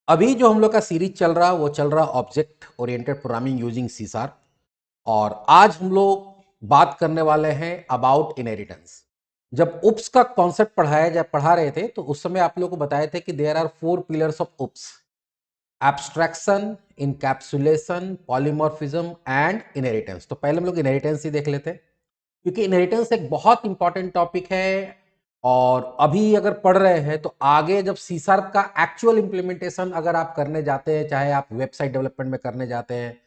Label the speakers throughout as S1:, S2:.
S1: अभी जो हम लोग का सीरीज चल रहा वो चल रहा object oriented programming using C sharp. और आज हम लोग बात करने वाले हैं अबाउट इनहेरिटेंस। जब उप्स का कॉन्सेप्ट पढ़ा रहे थे तो उस समय आप लोगों को बताए थे कि there are 4 pillars of OOPs: abstraction, encapsulation, polymorphism and inheritance. तो पहले हम लोग इनहेरिटेंस ही देख लेते हैं, क्योंकि इनहेरिटेंस एक बहुत इंपॉर्टेंट टॉपिक है। और अभी अगर पढ़ रहे हैं तो आगे जब सी शार्प का एक्चुअल इंप्लीमेंटेशन अगर आप करने जाते हैं, चाहे आप वेबसाइट डेवलपमेंट में करने जाते हैं,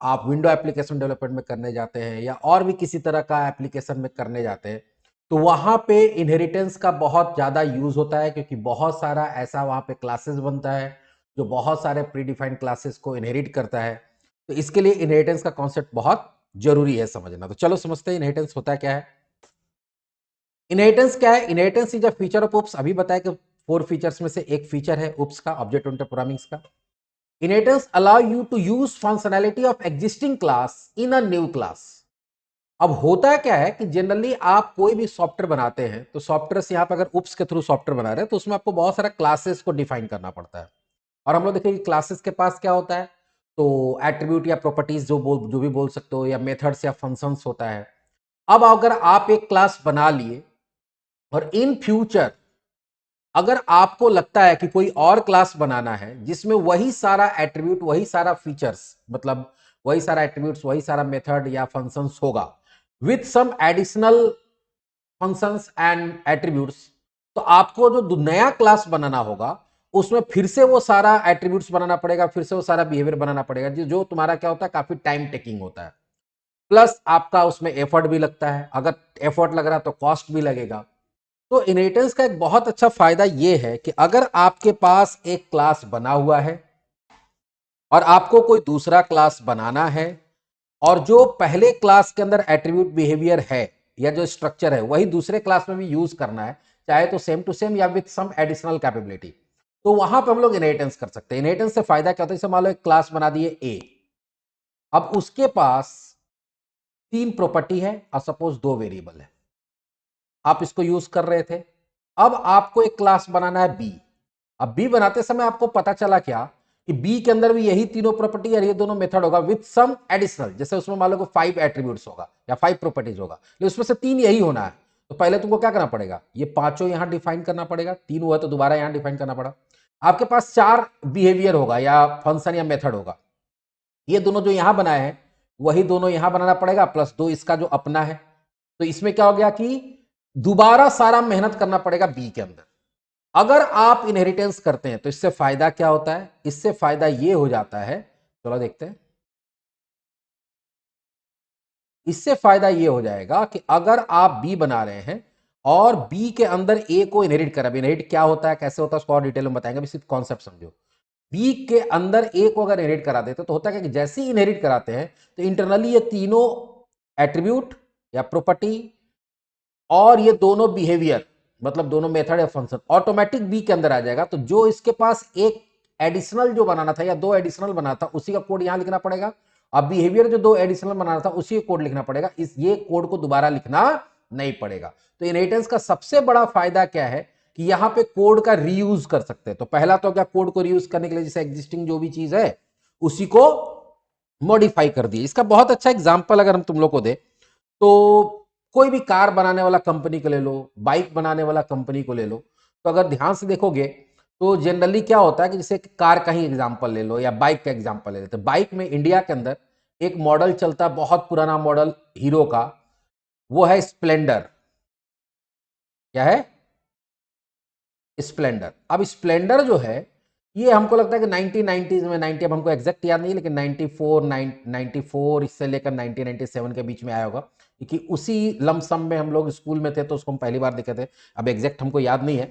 S1: आप विंडो एप्लीकेशन डेवलपमेंट में करने जाते हैं, या और भी किसी तरह का एप्लीकेशन में करने जाते हैं, तो वहां पे इनहेरिटेंस का बहुत ज्यादा यूज होता है, क्योंकि बहुत सारा ऐसा वहां पे क्लासेस बनता है जो बहुत सारे प्री डिफाइंड क्लासेस को इनहेरिट करता है। तो इसके लिए इनहेरिटेंस का कॉन्सेप्ट बहुत जरूरी है समझना। तो चलो समझते हैं इनहेरिटेंस होता क्या है। इनहेरिटेंस क्या है? Inheritance is a feature of OOPs. अभी बताया कि 4 फीचर्स में से एक फीचर है उप्स का, ऑब्जेक्ट ओरिएंटेड प्रोग्रामिंग का। Inheritance allow you to use functionality of existing class in a new class. अब होता क्या है कि जनरली आप कोई भी सॉफ्टवेयर बनाते हैं तो सॉफ्टवेयर से, यहां पर अगर उप्स के थ्रू सॉफ्टवेयर बना रहे हैं तो उसमें आपको बहुत सारा क्लासेस को डिफाइन करना पड़ता है। और हम लोग देखेंगे क्लासेस के पास क्या होता है, तो एट्रीब्यूट या प्रॉपर्टीज जो भी बोल सकते हो, या मेथड्स या फंक्शंस होता है। अब अगर आप एक क्लास बना लिए और इन फ्यूचर अगर आपको लगता है कि कोई और क्लास बनाना है जिसमें वही सारा एट्रीब्यूट, वही सारा फीचर्स, मतलब वही सारा एट्रीब्यूट्स, वही सारा मेथड या फंक्शंस होगा with some additional functions and attributes, तो आपको जो नया क्लास बनाना होगा उसमें फिर से वो सारा एट्रीब्यूट्स बनाना पड़ेगा, फिर से वो सारा बिहेवियर बनाना पड़ेगा, जो तुम्हारा क्या होता है, काफी टाइम टेकिंग होता है। प्लस आपका उसमें एफर्ट भी लगता है, अगर एफर्ट लग रहा है तो कॉस्ट भी लगेगा। तो इनहेरिटेंस का एक बहुत अच्छा फायदा यह है कि अगर आपके पास एक क्लास बना हुआ है और आपको कोई दूसरा क्लास बनाना है, और जो पहले क्लास के अंदर एट्रीब्यूट बिहेवियर है या जो स्ट्रक्चर है वही दूसरे क्लास में भी यूज करना है, चाहे तो सेम टू सेम या विथ सम एडिशनल कैपेबिलिटी, तो वहां पर हम लोग इनहेरिटेंस कर सकते हैं। इनहेरिटेंस से फायदा क्या होता है? जैसे मान लो एक क्लास बना दिए ए, अब उसके पास 3 प्रॉपर्टी है और सपोज 2 वेरिएबल है, आप इसको यूज कर रहे थे। अब आपको एक क्लास बनाना है बी। अब बी बनाते समय आपको पता चला क्या कि बी के अंदर भी यही तीनों प्रॉपर्टी और ये दोनों मेथड होगा विथ सम एडिशनल, जैसे उसमें मान लो 5 एट्रीब्यूट्स होगा या 5 प्रॉपर्टीज होगा, लेकिन उसमें से 3 यही होना है। तो पहले तुमको क्या करना पड़ेगा, ये पांचों यहां डिफाइन करना पड़ेगा, 3 हुआ तो दोबारा यहां डिफाइन करना पड़ा। आपके पास 4 बिहेवियर होगा या फंक्शन या मेथड होगा, ये दोनों जो यहां बनाए हैं वही दोनों यहां बनाना पड़ेगा, प्लस 2 इसका जो अपना है। तो इसमें क्या हो गया कि दोबारा सारा मेहनत करना पड़ेगा बी के अंदर। अगर आप इनहेरिटेंस करते हैं तो इससे फायदा क्या होता है? इससे फायदा ये हो जाता है, चलो देखते हैं। इससे फायदा ये हो जाएगा कि अगर आप बी बना रहे हैं और बी के अंदर ए को इनहेरिट कर, इनहेरिट क्या होता है, कैसे होता है, उसको और डिटेल में बताएंगे, सिर्फ कॉन्सेप्ट समझो। बी के अंदर ए को अगर इनहेरिट करा देते तो होता है कि जैसे ही इनहेरिट कराते हैं तो इंटरनली ये तीनों एट्रीब्यूट या प्रॉपर्टी और ये दोनों बिहेवियर, मतलब दोनों मेथड या फंक्शन, ऑटोमेटिक बी के अंदर आ जाएगा। तो जो इसके पास एक एडिशनल जो बनाना था या 2 एडिशनल बनाना था उसी का कोड यहां लिखना पड़ेगा, अब बिहेवियर जो 2 एडिशनल बनाना था उसी का कोड लिखना पड़ेगा, इस ये कोड को दोबारा लिखना नहीं पड़ेगा। तो इनहेरिटेंस का सबसे बड़ा फायदा क्या है कि यहां पे कोड का रीयूज कर सकते हैं। तो पहला तो क्या, कोड को रीयूज करने के लिए जैसे एग्जिस्टिंग जो भी चीज है उसी को मॉडिफाई कर दिए। इसका बहुत अच्छा एग्जांपल अगर हम तुम लोग को दे तो कोई भी कार बनाने वाला कंपनी को ले लो, बाइक बनाने वाला कंपनी को ले लो, तो अगर ध्यान से देखोगे तो जनरली क्या होता है कि जैसे कार का ही एग्जांपल ले लो या बाइक का एग्जांपल ले लेते, बाइक में इंडिया के अंदर एक मॉडल चलता है, बहुत पुराना मॉडल हीरो का, वो है स्प्लेंडर। क्या है? स्प्लेंडर। अब स्प्लेंडर जो है ये हमको लगता है कि 1990s में, 90, अब हमको एग्जैक्ट याद नहीं, लेकिन 94 इससे लेकर 1997 के बीच में आया होगा, क्योंकि उसी लमसम में हम लोग स्कूल में थे तो उसको हम पहली बार देखे थे। अब एग्जैक्ट हमको याद नहीं है।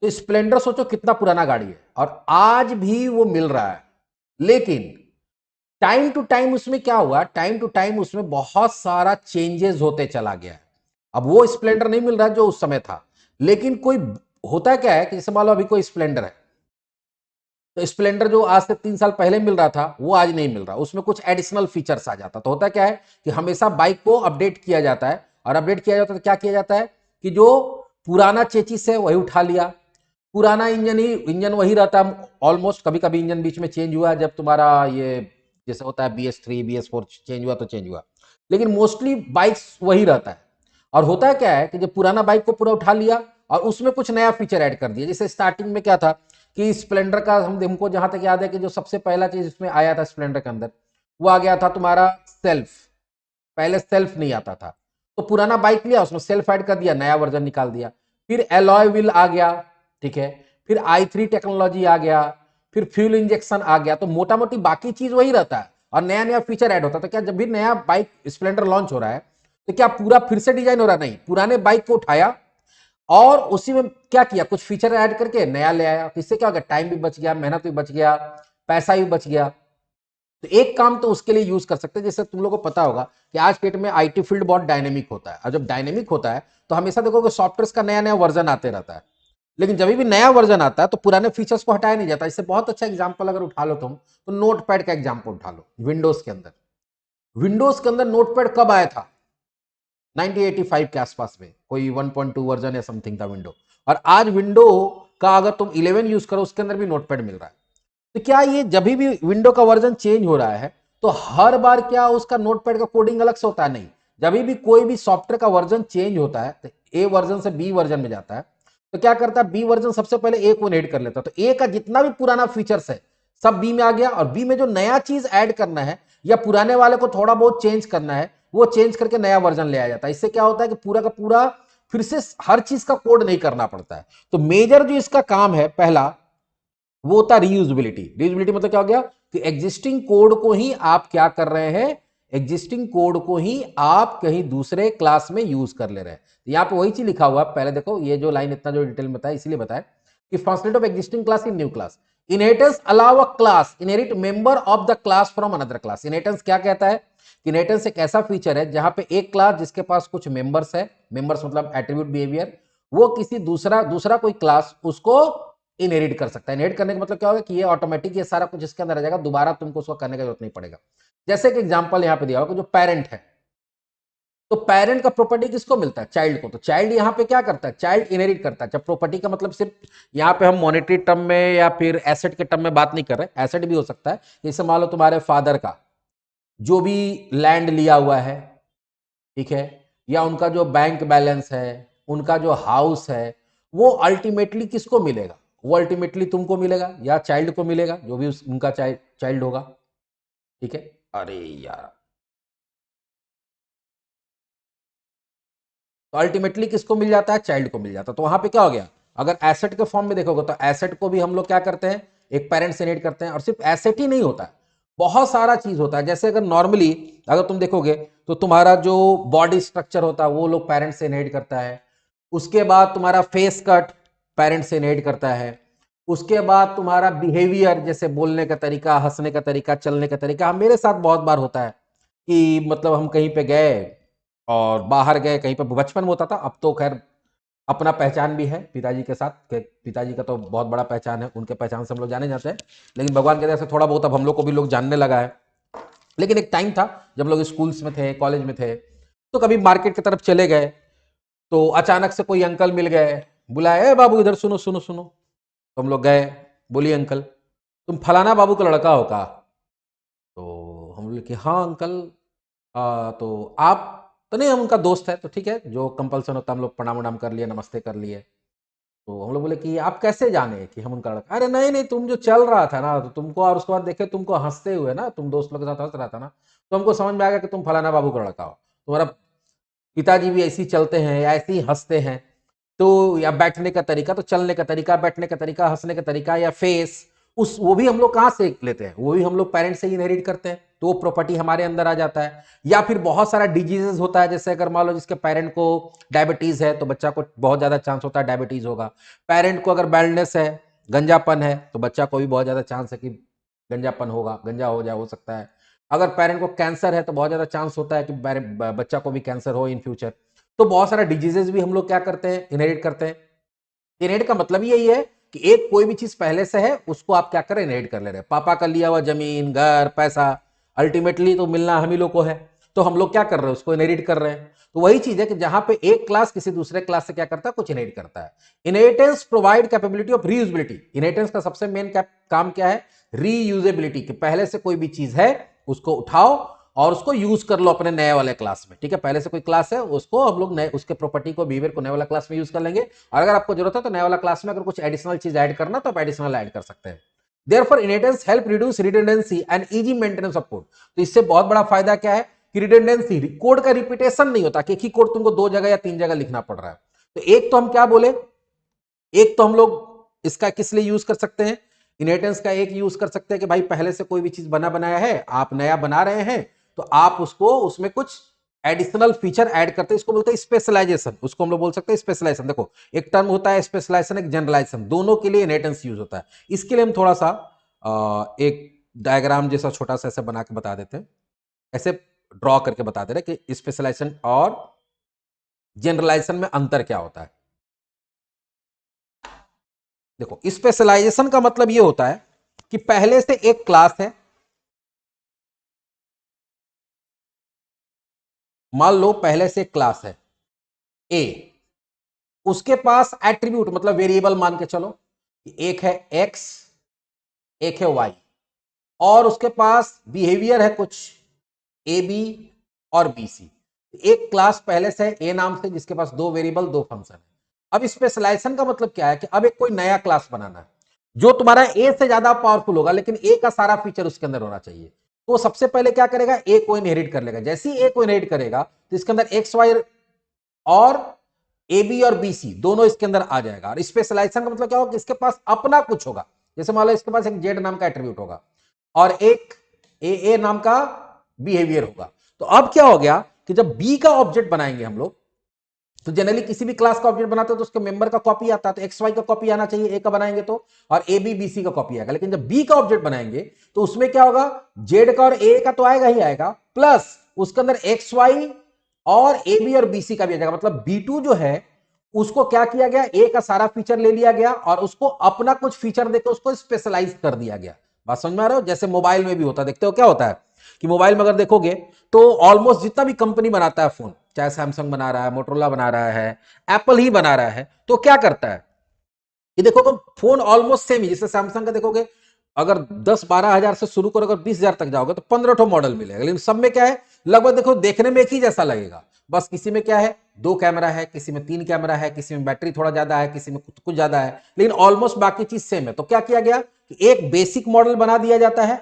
S1: तो स्प्लेंडर सोचो कितना पुराना गाड़ी है और आज भी वो मिल रहा है, लेकिन टाइम टू टाइम उसमें क्या हुआ, टाइम टू टाइम उसमें बहुत सारा चेंजेस होते चला गया है। अब वो स्प्लेंडर नहीं मिल रहा जो उस समय था, लेकिन कोई होता क्या है कि जैसे मान लो अभी कोई स्प्लेंडर है, तो स्प्लेंडर जो आज से 3 साल पहले मिल रहा था वो आज नहीं मिल रहा, उसमें कुछ एडिशनल फीचर्स आ जाता। तो होता क्या है कि हमेशा बाइक को अपडेट किया जाता है, और अपडेट किया जाता है तो क्या किया जाता है कि जो पुराना चेचिस है वही उठा लिया, पुराना इंजन वही रहता है ऑलमोस्ट। कभी कभी इंजन बीच में चेंज हुआ जब तुम्हारा ये जैसे होता है BS3 BS4 चेंज हुआ तो चेंज हुआ, लेकिन मोस्टली बाइक्स वही रहता है। और होता है क्या है कि जब पुराना बाइक को पूरा उठा लिया और उसमें कुछ नया फीचर ऐड कर दिया। जैसे स्टार्टिंग में क्या था कि स्प्लेंडर का हमको जहां तक याद है कि जो सबसे पहला चीज इसमें आया था स्प्लेंडर के अंदर, वो आ गया था तुम्हारा सेल्फ। पहले सेल्फ नहीं आता था, तो पुराना बाइक लिया उसमें सेल्फ ऐड कर दिया, नया वर्जन निकाल दिया। फिर एलॉय व्हील आ गया, ठीक है। फिर i3 टेक्नोलॉजी आ गया, फिर फ्यूल इंजेक्शन आ गया। तो मोटा मोटी बाकी चीज वही रहता है और नया नया फीचर ऐड होता है। तो क्या जब भी नया बाइक स्प्लेंडर लॉन्च हो रहा है तो क्या पूरा फिर से डिजाइन हो रहा है? नहीं, पुराने बाइक को उठाया और उसी में क्या किया, कुछ फीचर ऐड करके नया ले आया। तो इससे क्या हो गया, टाइम भी बच गया, मेहनत भी बच गया, पैसा भी बच गया। तो एक काम तो उसके लिए यूज कर सकते हैं। जैसे तुम लोगों को पता होगा कि आज के डेट में आईटी फील्ड बहुत डायनेमिक होता है, और जब डायनेमिक होता है तो हमेशा देखोगे सॉफ्टवेयर का नया नया वर्जन आते रहता है। लेकिन जब भी नया वर्जन आता है तो पुराने फीचर्स को हटाया नहीं जाता। इससे बहुत अच्छा एग्जांपल अगर उठा लो तुम, तो नोटपैड का एग्जांपल उठा लो। विंडोज के अंदर नोटपैड कब आया था? 1985 के आसपास में, कोई 1.2 वर्जन या समथिंग था विंडो। और आज विंडो का अगर तुम 11 यूज करो उसके अंदर भी नोटपैड मिल रहा है। तो क्या ये जब भी विंडो का वर्जन चेंज हो रहा है तो हर बार क्या उसका नोटपैड का कोडिंग अलग से होता है? नहीं। जब भी कोई भी सॉफ्टवेयर का वर्जन चेंज होता है तो ए वर्जन से बी वर्जन में जाता है, तो क्या करता है, बी वर्जन सबसे पहले ए को इनहेरिट कर लेता है। तो ए का जितना भी पुराना फीचर्स है सब बी में आ गया, और बी में जो नया चीज ऐड करना है या पुराने वाले को थोड़ा बहुत चेंज करना है वो चेंज करके नया वर्जन ले आया जाता है। इससे क्या होता है कि पूरा का पूरा फिर से हर चीज का कोड नहीं करना पड़ता है। तो मेजर जो इसका काम है पहला, वो होता है रीयूजेबिलिटी। रीयूजेबिलिटी मतलब क्या हो गया कि एग्जिस्टिंग कोड को ही आप क्या कर रहे हैं, एग्जिस्टिंग कोड को ही आप कहीं दूसरे क्लास में यूज कर ले रहे हैं। यहां पे वही चीज लिखा हुआ है। पहले देखो ये जो लाइन इतना जो डिटेल में बताया इसलिए बताया कि functionality of existing class in new class. Inheritance allow a class inherit member of the class from another class. Inheritance क्या कहता है? इनहेरिटेंस एक ऐसा फीचर है जहां पे एक क्लास जिसके पास कुछ मेंबर्स है, मेंबर्स मतलब एट्रीब्यूट बिहेवियर, वो किसी दूसरा कोई क्लास उसको इनहेरिट कर सकता है। इनहेरिट करने का मतलब क्या होगा कि ये ऑटोमेटिक ये सारा कुछ इसके अंदर आ जाएगा, दोबारा तुमको उसको करने की जरूरत नहीं पड़ेगा। जैसे कि एग्जांपल यहां पे दिया होगा, जो पेरेंट है, तो पेरेंट का प्रॉपर्टी किसको मिलता है? चाइल्ड को। तो चाइल्ड यहां पे क्या करता है? चाइल्ड इनहेरिट करता है। जब प्रॉपर्टी का मतलब सिर्फ यहां पे हम मॉनेटरी टर्म में या फिर एसेट के टर्म में बात नहीं कर रहे, एसेट भी हो सकता है। जैसे मान लो तुम्हारे फादर का जो भी लैंड लिया हुआ है, ठीक है, या उनका जो बैंक बैलेंस है, उनका जो हाउस है, वो अल्टीमेटली किसको मिलेगा? वो अल्टीमेटली तुमको मिलेगा या चाइल्ड को मिलेगा, जो भी उनका चाइल्ड होगा, ठीक है। अरे यार, तो अल्टीमेटली किसको मिल जाता है? चाइल्ड को मिल जाता है। तो वहां पे क्या हो गया, अगर एसेट के फॉर्म में देखोगे तो एसेट को भी हम लोग क्या करते हैं, एक पेरेंट से इनहेरिट करते हैं। और सिर्फ एसेट ही नहीं होता है, बहुत सारा चीज होता है। जैसे अगर नॉर्मली अगर तुम देखोगे तो तुम्हारा जो बॉडी स्ट्रक्चर होता है वो लोग पेरेंट से इनहेरिट करता है। उसके बाद तुम्हारा फेस कट पेरेंट से इनहेरिट करता है। उसके बाद तुम्हारा बिहेवियर, जैसे बोलने का तरीका, हंसने का तरीका, चलने का तरीका। मेरे साथ बहुत बार होता है कि मतलब हम कहीं पे गए और बाहर गए कहीं पे, बचपन में होता था, अब तो खैर अपना पहचान भी है पिताजी के साथ, पिताजी का तो बहुत बड़ा पहचान है, उनके पहचान से हम लोग जाने जाते हैं। लेकिन भगवान के दया से थोड़ा बहुत अब हम लोग को भी लोग जानने लगा है। लेकिन एक टाइम था जब लोग स्कूल्स में थे, कॉलेज में थे, तो कभी मार्केट की तरफ चले गए तो अचानक से कोई अंकल मिल गए, बुलाए, ए बाबू इधर सुनो सुनो सुनो। तो हम लोग गए, बोलिए अंकल, तुम फलाना बाबू का लड़का हो का? तो हम बोले कि हाँ अंकल। तो आप? तो नहीं, हम उनका दोस्त है। तो ठीक है, जो कंपल्सन होता है हम लोग प्रणाम उणाम कर लिए, नमस्ते कर लिए। तो हम लोग बोले कि आप कैसे जाने कि हम उनका लड़का? अरे नहीं नहीं, तुम जो चल रहा था ना तो तुमको, और उसके बाद देखे तुमको हंसते हुए ना, तुम दोस्त लोग के साथ हंस रहा था ना, तो हमको समझ में आ गया कि तुम फलाना बाबू का लड़का हो। तुम्हारा पिताजी भी ऐसे ही चलते हैं या ऐसे ही हंसते हैं, तो या बैठने का तरीका, तो चलने का तरीका, बैठने का तरीका, हंसने का तरीका, या फेस, उस वो भी हम लोग कहां से लेते हैं? वो भी हम लोग पेरेंट्स से ही इनहेरिट करते हैं। तो वो प्रॉपर्टी हमारे अंदर आ जाता है। या फिर बहुत सारा डिजीजेस होता है, जैसे अगर मान लो जिसके पेरेंट को डायबिटीज है तो बच्चा को बहुत ज्यादा चांस होता है डायबिटीज होगा। पेरेंट को अगर बैल्डनेस है, गंजापन है, तो बच्चा को भी बहुत ज्यादा चांस है कि गंजापन होगा, गंजा हो सकता है। अगर पेरेंट को कैंसर है तो बहुत ज्यादा चांस होता है कि बच्चा को भी कैंसर हो इन फ्यूचर। तो बहुत सारा डिजीजेस भी हम लोग क्या करते हैं, इनहेरिट करते हैं। इनहेरिट का मतलब यही है कि एक कोई भी चीज पहले से है उसको आप क्या करें, इनहेरिट कर ले रहे हैं। पापा का लिया हुआ जमीन, घर, पैसा, अल्टीमेटली तो मिलना हम ही लोग को है। तो हम लोग क्या कर रहे हैं, उसको इनहेरिट कर रहे हैं। तो वही चीज है कि जहां पे एक क्लास किसी दूसरे क्लास से क्या करता है, कुछ इनहेरिट करता है। Inheritance provide capability of reusability. Inheritance का सबसे मेन काम क्या है, रीयूजेबिलिटी, कि पहले से कोई भी चीज है उसको उठाओ और उसको यूज कर लो अपने नए वाले क्लास में। ठीक है, पहले से कोई क्लास है उसको हम लोग नए उसके प्रॉपर्टी को, बिहेवियर को नए वाला क्लास में यूज कर लेंगे, और अगर आपको जरूरत है तो नए वाला क्लास में अगर कुछ एडिशनल चीज ऐड करना तो आप एडिशनल ऐड कर सकते हैं। Therefore, inheritance help reduce redundancy and easy maintenance of code। तो इससे बहुत बड़ा फायदा क्या है कि रिडंडेंसी, कोड का रिपीटेशन नहीं होता कि एक ही कोड तुमको 2 जगह या 3 जगह लिखना पड़ रहा है। तो एक तो हम क्या बोले, एक तो हम लोग इसका किस लिए यूज कर सकते हैं, इनहेरिटेंस का एक यूज कर सकते हैं कि भाई पहले से कोई भी चीज बना बनाया है, आप नया बना रहे हैं, तो आप उसको उसमें कुछ एडिशनल फीचर ऐड करते हैं, इसको बोलते हैं स्पेशलाइजेशन। उसको हम लोग बोल सकते हैं स्पेशलाइजेशन। देखो एक टर्म होता है स्पेशलाइजेशन, एक जनरलाइजेशन, दोनों के लिए इनहेरिटेंस यूज होता है। इसके लिए हम थोड़ा सा एक डायग्राम जैसा छोटा सा ऐसे बना के बता देते हैं, ऐसे ड्रॉ करके बता दे रहे कि स्पेशलाइजेशन और जनरलाइजेशन में अंतर क्या होता है। देखो स्पेशलाइजेशन का मतलब यह होता है कि पहले से एक क्लास है, मान लो पहले से एक क्लास है ए, उसके पास एट्रीब्यूट मतलब वेरिएबल मान के चलो, एक है एक्स, एक है वाई, और उसके पास बिहेवियर है कुछ ए बी और बी सी। एक क्लास पहले से है ए नाम से जिसके पास 2 वेरिएबल 2 फंक्शन है। अब स्पेशलाइजेशन का मतलब क्या है कि अब एक कोई नया क्लास बनाना है जो तुम्हारा ए से ज्यादा पावरफुल होगा, लेकिन ए का सारा फीचर उसके अंदर होना चाहिए। तो सबसे पहले क्या करेगा, ए को इनहेरिट कर लेगा। जैसे ही ए को इनहेरिट करेगा तो इसके अंदर एक्स वाई और ए बी और बी सी दोनों इसके अंदर आ जाएगा। और स्पेशलाइजेशन का मतलब क्या होगा कि इसके पास अपना कुछ होगा। जैसे मान लो इसके पास एक जेड नाम का एट्रीब्यूट होगा और एक ए नाम का बिहेवियर होगा। तो अब क्या हो गया कि जब बी का ऑब्जेक्ट बनाएंगे हम लोग, तो जनरली किसी भी क्लास का ऑब्जेक्ट बनाते हो तो उसके मेंबर का कॉपी आता है, तो एक्स वाई का कॉपी आना चाहिए ए का बनाएंगे तो, और ए बी बी सी का कॉपी आएगा। लेकिन जब बी का ऑब्जेक्ट बनाएंगे तो उसमें क्या होगा, जेड का और ए का तो आएगा ही आएगा, प्लस उसके अंदर एक्स वाई और ए बी और बी सी का भी आ जाएगा। मतलब बी टू जो है उसको क्या किया गया, ए का सारा फीचर ले लिया गया और उसको अपना कुछ फीचर देकर उसको स्पेशलाइज कर दिया गया। बात समझ में आ रहे हो? जैसे मोबाइल में भी होता है, देखते हो क्या होता है कि मोबाइल में अगर देखोगे तो ऑलमोस्ट जितना भी कंपनी बनाता है फोन, चाहे सैमसंग बना रहा है, मोटरोला बना रहा है, एप्पल ही बना रहा है, तो क्या करता है कि देखो तो फोन ऑलमोस्ट सेम ही। जैसे सैमसंग का देखोगे अगर 10-12 हजार से शुरू करो, अगर 20 हजार तक जाओगे तो 15 ठो मॉडल मिलेगा, लेकिन सब में क्या है, लगभग देखो देखने में एक ही जैसा लगेगा। बस किसी में क्या है, 2 कैमरा है, किसी में 3 कैमरा है, किसी में बैटरी थोड़ा ज्यादा है, किसी में कुछ ज्यादा है, लेकिन ऑलमोस्ट बाकी चीज सेम है। तो क्या किया गया कि एक बेसिक मॉडल बना दिया जाता है,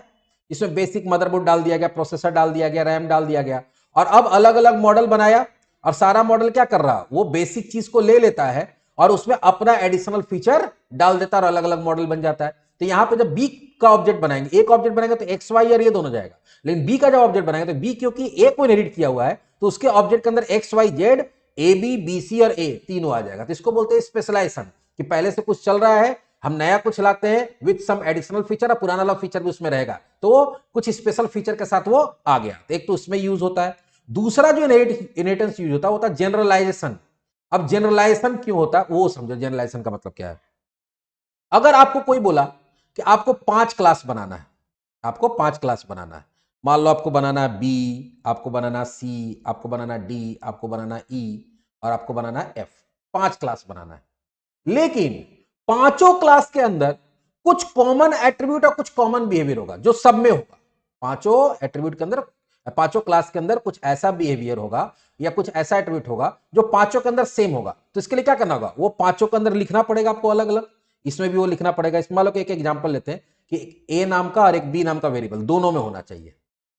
S1: इसमें बेसिक मदरबोर्ड डाल दिया गया, प्रोसेसर डाल दिया गया, रैम डाल दिया गया, और अब अलग अलग मॉडल बनाया। और सारा मॉडल क्या कर रहा, वो बेसिक चीज को ले लेता है और उसमें अपना एडिशनल फीचर डाल देता है और अलग अलग मॉडल बन जाता है। तो यहां पे जब बी का ऑब्जेक्ट बनाएंगे, एक ऑब्जेक्ट बनाएंगे तो एक्स वाई और ये दोनों जाएगा, लेकिन बी का जब ऑब्जेक्ट बनाएंगे तो बी क्योंकि ए को इनहेरिट किया हुआ है तो उसके ऑब्जेक्ट के अंदर X Y Z A B B C और ए तीनों आ जाएगा। तो इसको बोलते हैं स्पेशलाइजेशन, कि पहले से कुछ चल रहा है, हम नया कुछ लाते हैं विद सम एडिशनल फीचर, और पुराना वाला फीचर भी उसमें रहेगा, तो कुछ स्पेशल फीचर के साथ वो आ गया। तो एक तो उसमें यूज होता है। दूसरा जो इनहेरिटेंस यूज होता है जनरलाइजेशन। अब जनरलाइजेशन क्यों होता है वो समझो, जनरलाइजेशन का मतलब क्या है। अगर आपको कोई बोला कि आपको 5 क्लास बनाना है, आपको 5 क्लास बनाना है, मान लो आपको बनाना है बी, आपको बनाना सी, आपको बनाना डी, आपको बनाना ई, और आपको बनाना एफ, 5 क्लास बनाना है। लेकिन पांचों क्लास के अंदर कुछ कॉमन एट्रीब्यूट और कुछ कॉमन बिहेवियर होगा जो सब में होगा। पांचों एट्रीब्यूट के अंदर, पांचों क्लास के अंदर कुछ ऐसा बिहेवियर होगा या कुछ ऐसा एट्रीब्यूट होगा जो पांचों के अंदर सेम होगा। तो इसके लिए क्या करना होगा, वो पांचों के अंदर लिखना पड़ेगा आपको अलग अलग, इसमें भी वो लिखना पड़ेगा। इसमें मान लो एक एग्जांपल लेते हैं कि ए नाम का और एक बी नाम का वेरिएबल दोनों में होना चाहिए,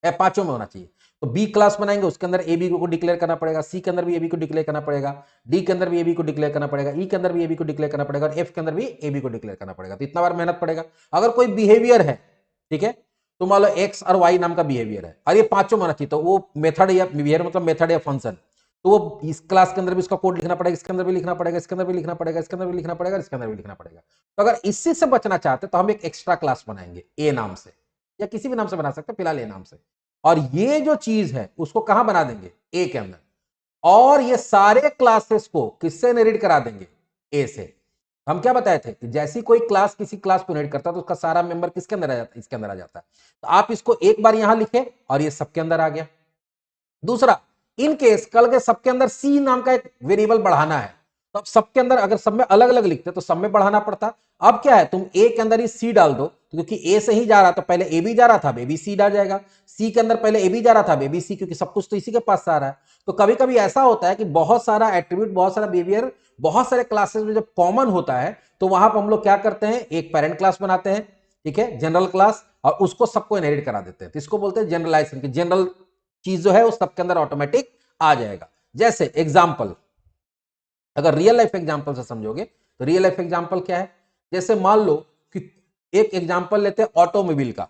S1: पांचों में होना चाहिए। तो बी क्लास बनाएंगे, उसके अंदर ए बी को डिक्लेयर करना पड़ेगा, सी के अंदर भी ए बी को डिक्लेयर करना पड़ेगा, डी के अंदर भी ए बी को डिक्लेयर करना पड़ेगा, ई के अंदर भी ए बी को डिक्लेयर करना पड़ेगा, और एफ के अंदर भी ए बी को डिक्लेयर करना पड़ेगा। तो इतना बार मेहनत पड़ेगा। अगर कोई बिहेवियर है, ठीक है, तो मान लो एक्स और वाई नाम का बिहेवियर है और ये पांचों में होना चाहिए, तो वो मेथड या बिहेवियर मतलब मेथड या फंक्शन, तो वो इस क्लास के अंदर भी इसका कोड लिखना पड़ेगा, इसके अंदर भी लिखना पड़ेगा, इसके अंदर भी लिखना पड़ेगा, इसके अंदर भी लिखना पड़ेगा, इसके अंदर भी लिखना पड़ेगा। तो अगर इससे से बचना चाहते तो हम एक एक्स्ट्रा क्लास बनाएंगे ए नाम से, या किसी भी नाम से बना सकते हैं, फिलहाल ए नाम से, और ये जो चीज है उसको कहां बना देंगे, ए के अंदर, और ये सारे क्लासेस को किससे इनहेरिट करा देंगे, ए से। हम क्या बताए थे कि जैसी कोई क्लास किसी क्लास को इनहेरिट करता है तो उसका सारा मेंबर किसके अंदर आ जाता है, इसके अंदर आ जाता है। तो आप इसको एक बार यहां लिखे और ये सबके अंदर आ गया। दूसरा, इन केस कल के सबके अंदर सी नाम का एक वेरिएबल बढ़ाना है, तो अब सबके अंदर अगर सब में अलग अलग लिखते तो सब में बढ़ाना पड़ता। अब क्या है, तुम ए के अंदर ही सी डाल दो, तो क्योंकि ए से ही जा रहा तो पहले ए भी जा रहा था, ए बी सी डाल जाएगा। सी के अंदर पहले ए भी जा रहा था, ए बी सी, क्योंकि सब कुछ तो इसी के पास से आ रहा है। तो कभी कभी ऐसा होता है कि बहुत सारा एट्रीब्यूट, बहुत सारा बिहेवियर बहुत सारे क्लासेस में जब कॉमन होता है, तो वहां पर हम लोग क्या करते हैं, एक पेरेंट क्लास बनाते हैं, ठीक है, जनरल क्लास, और उसको सबको इनहेरिट करा देते हैं। तो इसको बोलते हैं जनरलाइजेशन, की जनरल चीज जो है उस सबके अंदर ऑटोमेटिक आ जाएगा। जैसे एग्जाम्पल, अगर रियल लाइफ एग्जाम्पल से समझोगे तो रियल लाइफ एग्जाम्पल क्या है, जैसे मान लो कि एक एग्जाम्पल लेते हैं ऑटोमोबाइल का।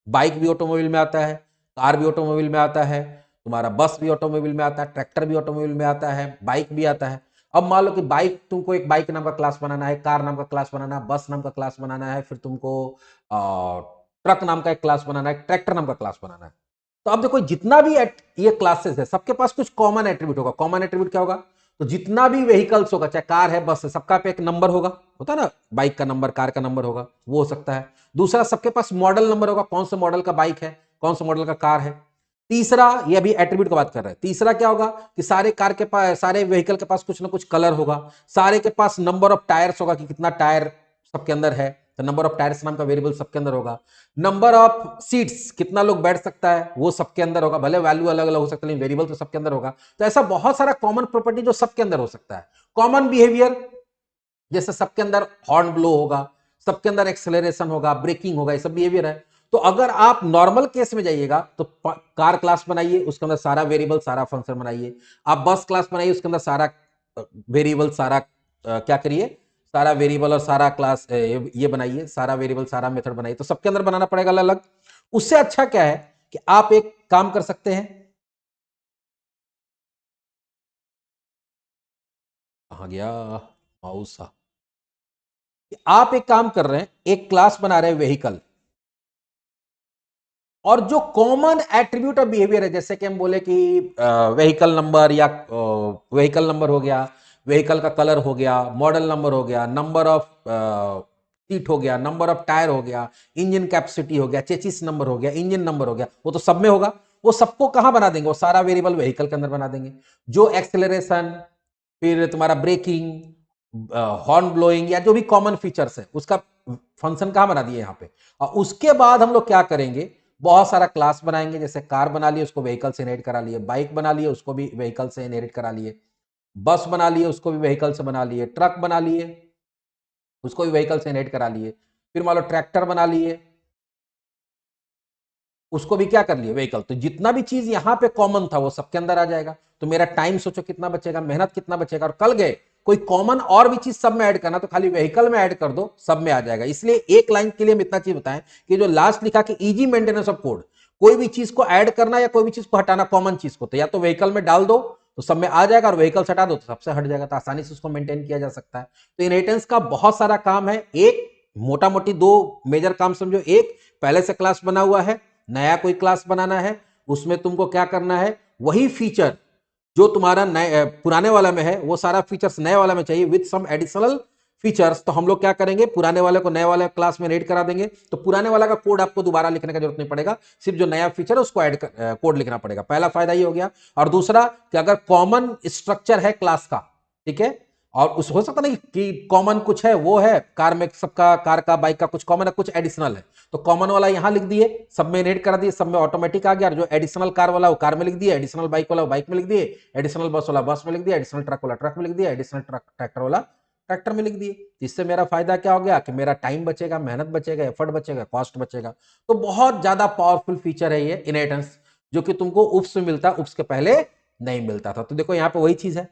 S1: बाइक भी ऑटोमोबाइल में आता है, कार भी ऑटोमोबाइल में आता है, तुम्हारा बस भी ऑटोमोबाइल में आता है, ट्रैक्टर भी ऑटोमोबाइल में आता है, बाइक भी आता है। अब मान लो कि बाइक, तुमको एक बाइक नाम का क्लास बनाना है, कार नाम का क्लास बनाना है, बस नाम का क्लास बनाना है, फिर तुमको ट्रक नाम का एक क्लास बनाना है, ट्रैक्टर नाम का क्लास बनाना है। तो अब देखो जितना भी ये क्लासेस है, सबके पास कुछ कॉमन एट्रीब्यूट होगा। कॉमन एट्रीब्यूट क्या होगा, तो जितना भी व्हीकल्स होगा, चाहे कार है, बस है, सबका पे एक नंबर होगा, होता है ना, बाइक का नंबर, कार का नंबर होगा, वो हो सकता है। दूसरा, सबके पास मॉडल नंबर होगा, कौन से मॉडल का बाइक है, कौन से मॉडल का कार है। तीसरा, ये अभी एट्रीब्यूट की बात कर रहे हैं, तीसरा क्या होगा कि सारे कार के पास, सारे व्हीकल के पास कुछ ना कुछ कलर होगा, सारे के पास नंबर ऑफ टायर्स होगा कि कितना टायर सबके अंदर है, तो नंबर ऑफ टायर्स नाम का वेरिएबल सबके अंदर होगा। नंबर ऑफ सीट्स, कितना लोग बैठ सकता है, वो सबके अंदर होगा, भले वैल्यू अलग अलग हो सकता है लेकिन वेरिएबल तो सबके अंदर होगा। तो ऐसा बहुत सारा कॉमन प्रॉपर्टी जो सबके अंदर हो सकता है। कॉमन बिहेवियर, जैसे सबके अंदर हॉर्न ब्लो होगा, सबके अंदर एक्सेलरेशन होगा, ब्रेकिंग होगा, ये सब बिहेवियर है। तो अगर आप नॉर्मल केस में जाइएगा तो कार क्लास बनाइए, उसके अंदर सारा वेरिएबल, सारा फंक्शन बनाइए। आप बस क्लास बनाइए, उसके अंदर सारा वेरिएबल, सारा क्या करिए, सारा वेरिएबल और सारा क्लास ये बनाइए, सारा वेरिएबल, सारा मेथड बनाइए। तो सबके अंदर बनाना पड़ेगा अलग अलग। उससे अच्छा क्या है कि आप एक काम कर सकते हैं, कहां गया माउस, आप एक काम कर रहे हैं, एक क्लास बना रहे हैं व्हीकल, और जो कॉमन एट्रीब्यूट ऑफ बिहेवियर है, जैसे कि हम बोले कि व्हीकल नंबर, या व्हीकल नंबर हो गया, व्हीकल का कलर हो गया, मॉडल नंबर हो गया, नंबर ऑफ सीट हो गया, नंबर ऑफ टायर हो गया, इंजन कैपेसिटी हो गया, चेचिस नंबर हो गया, इंजन नंबर हो गया, वो तो सब में होगा। वो सबको कहां बना देंगे, वो सारा वेरिएबल व्हीकल के अंदर बना देंगे। जो एक्सेलरेशन, फिर तुम्हारा ब्रेकिंग, हॉर्न ब्लोइंग, या जो भी कॉमन फीचर्स है उसका फंक्शन कहां बना दिए, यहां पे। और उसके बाद हम लोग क्या करेंगे, बहुत सारा क्लास बनाएंगे, जैसे कार बना लिए, उसको व्हीकल से इनहेरिट करा लिए, बाइक बना लिए, उसको भी व्हीकल से इनहेरिट करा लिए, बस बना लिए, उसको भी व्हीकल से बना लिए, ट्रक बना लिए, उसको भी व्हीकल से इनहेरिट करा लिए, फिर मान लो ट्रैक्टर बना लिए, उसको भी क्या कर लिए, व्हीकल। तो जितना भी चीज यहां पे कॉमन था वो सबके अंदर आ जाएगा। तो मेरा टाइम सोचो कितना बचेगा, मेहनत कितना बचेगा। और कल गए कोई कॉमन और भी चीज सब में ऐड करना, तो खाली व्हीकल में ऐड कर दो, सब में आ जाएगा। इसलिए एक लाइन के लिए हम इतना चीज बताएं कि जो लास्ट लिखा कि इजी मेंटेनेंस ऑफ कोड, कोई भी चीज को ऐड करना या कोई भी चीज को हटाना, कॉमन चीज को, तो या तो व्हीकल में डाल दो तो सब में आ जाएगा, और व्हीकल हटा दो तो सबसे हट जाएगा, तो आसानी से उसको मेंटेन किया जा सकता है। तो इनहेरिटेंस का बहुत सारा काम है। एक मोटा मोटी दो मेजर काम समझो, एक पहले से क्लास बना हुआ है, नया कोई क्लास बनाना है, उसमें तुमको क्या करना है, वही फीचर जो तुम्हारा नए पुराने वाला में है वो सारा फीचर्स नए वाला में चाहिए विद सम एडिशनल फीचर्स। तो हम लोग क्या करेंगे, पुराने वाले को नए वाले क्लास में ऐड करा देंगे। तो पुराने वाला का कोड आपको दोबारा लिखने का जरूरत नहीं पड़ेगा, सिर्फ जो नया फीचर है उसको ऐड कोड लिखना पड़ेगा। पहला फायदा ये हो गया। और दूसरा कि अगर कॉमन स्ट्रक्चर है क्लास का, ठीक है, और उस हो सकता नहीं कि कॉमन कुछ है, वो है कार में, सबका कार का बाइक का कुछ कॉमन है, कुछ एडिशनल है, तो कॉमन वाला यहां लिख दिए, सब में इनहेरिट कर दिए, सब में ऑटोमेटिक आ गया। और जो एडिशनल कार वाला वो कार में लिख दिए, एडिशनल बाइक वाला वो बाइक में लिख दिए, एडिशनल बस वाला बस में लिख दिया, एडिशनल ट्रक वाला ट्रक में लिख दिया, एडिशनल ट्रैक्टर वाला ट्रैक्टर में लिख दिए। इससे मेरा फायदा क्या हो गया कि मेरा टाइम बचेगा, मेहनत बचेगा, एफर्ट बचेगा, कॉस्ट बचेगा। तो बहुत ज्यादा पावरफुल फीचर है ये इनहेरिटेंस, जो कि तुमको उप्स में मिलता, उप्स के पहले नहीं मिलता था। तो देखो यहाँ पे वही चीज है,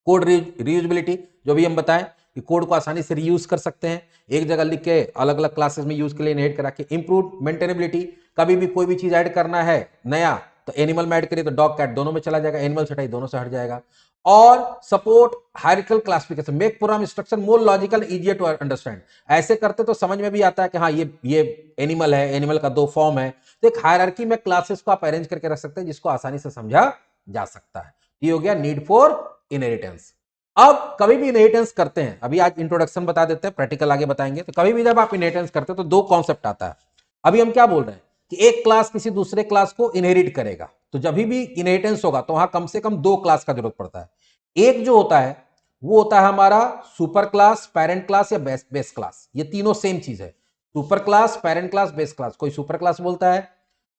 S1: कोड रीयूजेबिलिटी, जो भी हम बताएं कि कोड को आसानी से रीयूज कर सकते हैं, एक जगह लिख के अलग अलग क्लासेस में यूज के लिए इनहेरिट करा के। इंप्रूव मेंटेनेबिलिटी, कभी भी कोई भी चीज ऐड करना है नया, तो एनिमल में ऐड करिए तो डॉग कैट दोनों में चला जाएगा, एनिमल से हटाई दोनों से हट जाएगा। और support hierarchical classification, make program structure more logical, easier to understand. ऐसे करते तो समझ में भी आता है कि हाँ ये एनिमल है, एनिमल का दो फॉर्म है। तो एक हायरार्की में क्लासेस को आप अरेंज करके रख सकते हैं जिसको आसानी से समझा जा सकता है। ये हो गया नीड फॉर इनहेरिटेंस। अब कभी भी इनहेरिटेंस करते हैं, अभी आज इंट्रोडक्शन बता देते हैं, प्रैक्टिकल आगे बताएंगे। तो कभी भी जब आप इनहेरिटेंस करते हैं तो दो कॉन्सेप्ट आता है। अभी हम क्या बोल रहे हैं कि एक क्लास किसी दूसरे क्लास को इनहेरिट करेगा, तो जब भी इनहेरिटेंस होगा तो वहां कम से कम दो क्लास का जरूरत पड़ता है। एक जो होता है वो होता है हमारा सुपर क्लास, पेरेंट क्लास या बेस क्लास। ये तीनों सेम चीज है, super class, parent class, base class. कोई सुपर क्लास बोलता है,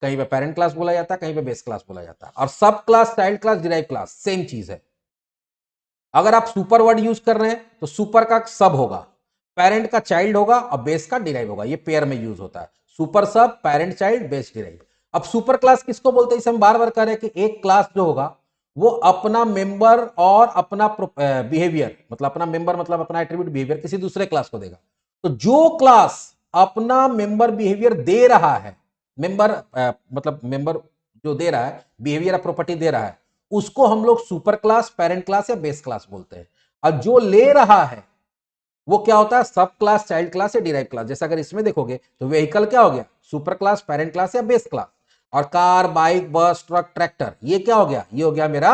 S1: कहीं पे पेरेंट क्लास बोला जाता है, कहीं पे बेस क्लास बोला जाता है। और सब class, child class, derive class same चीज है। अगर आप सुपर वर्ड यूज कर रहे हैं तो सुपर का सब होगा, पेरेंट का चाइल्ड होगा और बेस का डिराइव होगा। ये पेयर में यूज होता है, सुपर सब, पेरेंट चाइल्ड, बेस डिराइव। अब सुपर क्लास किसको बोलते हैं, इसे हम बार बार कह रहे हैं कि एक क्लास जो होगा वो अपना मेंबर और अपना बिहेवियर, मतलब अपना मेंबर मतलब अपना एट्रीब्यूट बिहेवियर किसी दूसरे क्लास को देगा। तो जो क्लास अपना मेंबर बिहेवियर दे रहा है, मेंबर मतलब मेंबर जो दे रहा है, बिहेवियर प्रॉपर्टी दे रहा है, उसको हम लोग सुपर क्लास, पेरेंट क्लास या बेस क्लास बोलते हैं। और जो ले रहा है वो क्या होता है, सब क्लास, चाइल्ड क्लास या डिराइव क्लास। जैसे अगर इसमें देखोगे तो व्हीकल क्या हो गया, सुपर क्लास, पेरेंट क्लास या बेस क्लास। और कार, बाइक, बस, ट्रक, ट्रैक्टर, ये क्या हो गया, ये हो गया मेरा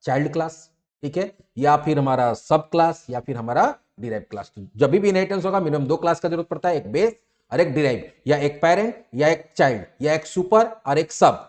S1: चाइल्ड क्लास, ठीक है, या फिर हमारा सब क्लास या फिर हमारा डिराइव क्लास। तो जब भी इनहेरिटेंस होगा मिनिमम दो क्लास का जरूरत पड़ता है, एक बेस और एक डिराइव, या एक पेरेंट या एक चाइल्ड, या एक सुपर और एक सब।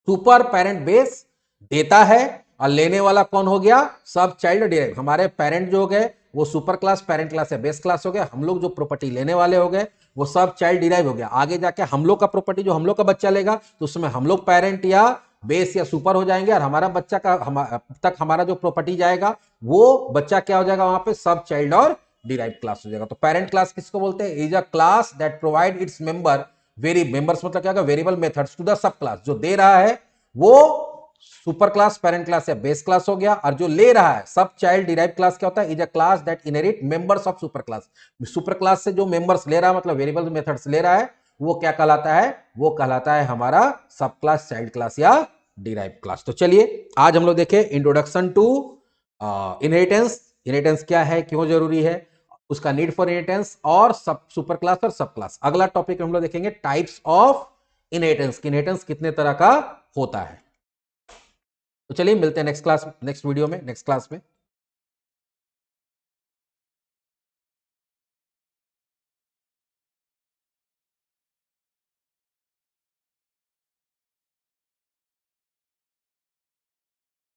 S1: सुपर, पेरेंट, बेस देता है और लेने वाला कौन हो गया, सब, चाइल्ड, डिराइव। हमारे पेरेंट जो हो गए वो सुपर क्लास, पेरेंट क्लास या बेस क्लास हो गया। हम लोग जो प्रॉपर्टी लेने वाले हो गए वो सब, चाइल्ड, डिराइव हो गया। आगे जाके हम लोग का प्रॉपर्टी जो हम लोग का बच्चा लेगा तो उसमें हम लोग पेरेंट या बेस या सुपर हो जाएंगे, और हमारा बच्चा का तक हमारा जो प्रॉपर्टी जाएगा वो बच्चा क्या हो जाएगा, वहां पे सब, चाइल्ड और डिराइव क्लास हो जाएगा। तो पेरेंट क्लास किसको बोलते हैं, is a class that provide its member very members, मतलब क्या, variable methods to the sub class. जो दे रहा है वो सुपर क्लास, पेरेंट क्लास या बेस क्लास हो गया, और जो ले रहा है सब, चाइल्ड, डिराइव क्लास क्या होता है, is a class that inherit members of super class. Super class से जो मेंबर्स ले रहा है, मतलब वेरिएबल मेथड्स ले रहा है, वो क्या कहलाता है, वो कहलाता है हमारा सब क्लास, चाइल्ड क्लास या डिराइव क्लास। तो चलिए आज हम लोग देखें इंट्रोडक्शन टू इनहेरिटेंस। इनहेरिटेंस क्या है, क्यों जरूरी है, उसका नीड फॉर इनहेरिटेंस, और सब सुपर क्लास और सब क्लास। अगला टॉपिक हम लोग देखेंगे टाइप्स ऑफ इनहेरिटेंस, इनहेरिटेंस कितने तरह का होता है। तो चलिए मिलते हैं नेक्स्ट क्लास, नेक्स्ट वीडियो में, नेक्स्ट क्लास में।